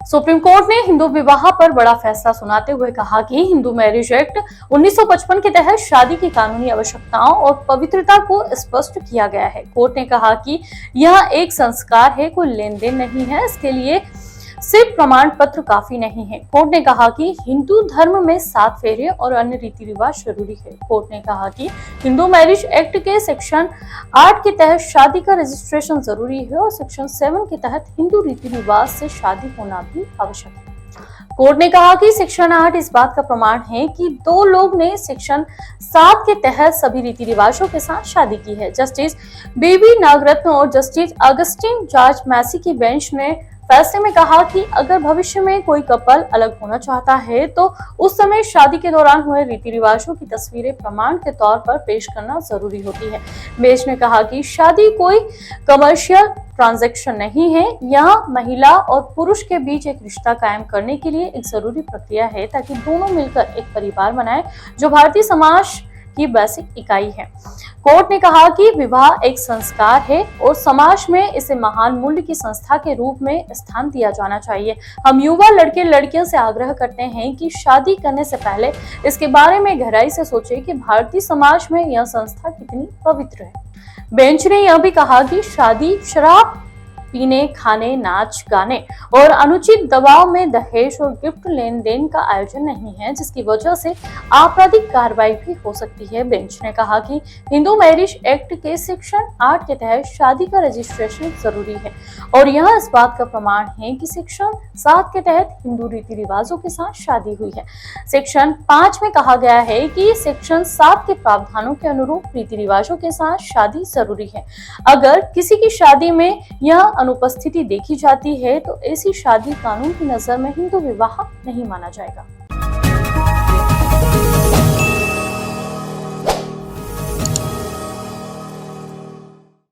Supreme court ने हिंदू विवाह पर बड़ा फैसला सुनाते हुए कहा कि हिंदू मैरिज एक्ट 1955 के तहत शादी की कानूनी आवश्यकताओं और पवित्रता को स्पष्ट किया गया है। कोर्ट ने कहा कि यह एक संस्कार है, कोई लेन देन नहीं है, इसके लिए सिर्फ प्रमाण पत्र काफी नहीं है। कोर्ट ने कहा कि हिंदू धर्म में 7 फेरे और अन्य रीति रिवाज जरूरी है। कोर्ट ने कहा कि हिंदू मैरिज एक्ट के सेक्शन 8 के तहत शादी का रजिस्ट्रेशन जरूरी है और सेक्शन 7 के तहत हिंदू रीति रिवाज से शादी होना भी आवश्यक है। कोर्ट ने कहा कि सेक्शन 8 इस बात का प्रमाण है कि 2 लोग ने सेक्शन 7 के तहत सभी रीति रिवाजों के साथ शादी की है। जस्टिस बीबी नागरत्न और जस्टिस अगस्टिन जॉर्ज मैसी की बेंच ने फैसले में कहा कि अगर भविष्य में कोई कपल अलग होना चाहता है तो उस समय शादी के दौरान हुए रीति रिवाजों की तस्वीरें प्रमाण के तौर पर पेश करना जरूरी होती है। बेंच ने कहा कि शादी कोई कमर्शियल ट्रांजैक्शन नहीं है, यहाँ महिला और पुरुष के बीच एक रिश्ता कायम करने के लिए एक जरूरी प्रक्रिया है ताकि दोनों मिलकर एक परिवार बनाए, जो भारतीय समाज की बेसिक इकाई है। कोर्ट ने कहा कि विवाह एक संस्कार है और समाज में इसे महान मूल्य की संस्था के रूप में स्थान दिया जाना चाहिए। हम युवा लड़के लड़कियों से आग्रह करते हैं कि शादी करने से पहले इसके बारे में गहराई से सोचें कि भारतीय समाज में यह संस्था कितनी पवित्र है। बेंच ने यह भी कहा कि शादी शराब पीने, खाने, नाच गाने और अनुचित दबाव में दहेज और गिफ्ट लेन देन का आयोजन नहीं है, जिसकी वजह से आपराधिक कार्रवाई भी हो सकती है। बेंच ने कहा कि हिंदू मैरिज एक्ट के सेक्शन 8 के तहत शादी का रजिस्ट्रेशन जरूरी है और यह इस बात का प्रमाण है कि सेक्शन 7 के तहत हिंदू रीति रिवाजों के साथ शादी हुई है। सेक्शन 5 में कहा गया है कि सेक्शन 7 के प्रावधानों के अनुरूप रीति रिवाजों के साथ शादी जरूरी है। अगर किसी की शादी में यह अनुपस्थिति देखी जाती है तो ऐसी शादी कानून की नजर में हिंदू विवाह नहीं माना जाएगा।